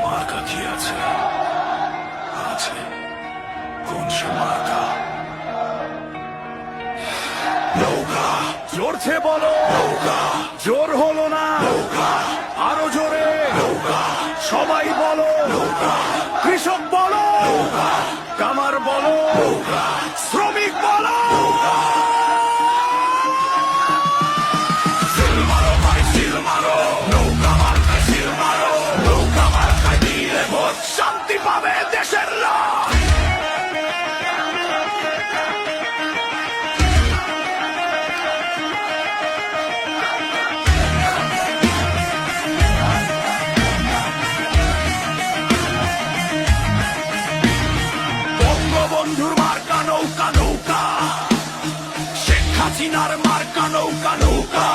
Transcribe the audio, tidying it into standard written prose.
মার্কা কি আছে? আছে কোন সে মার্কা? নৌকা। জোরছে বলো নৌকা। জোর হলো না নৌকা। আরো জোরে নৌকা। সবাই বলো নৌকা। কৃষক বলো নৌকা। কামার বলো নৌকা। শ্রমিক বলো নৌকা। সিল মারো ভাই সিল মারো, নৌকা মার্কায় সিল মারো। নৌকা মার্কায় দিলে ভোট, শান্তি পাবে দেশের লোক। বঙ্গবন্ধুর মার্কা নৌকা নৌকা, শেখ হাসিনার মার্কা নৌকা নৌকা।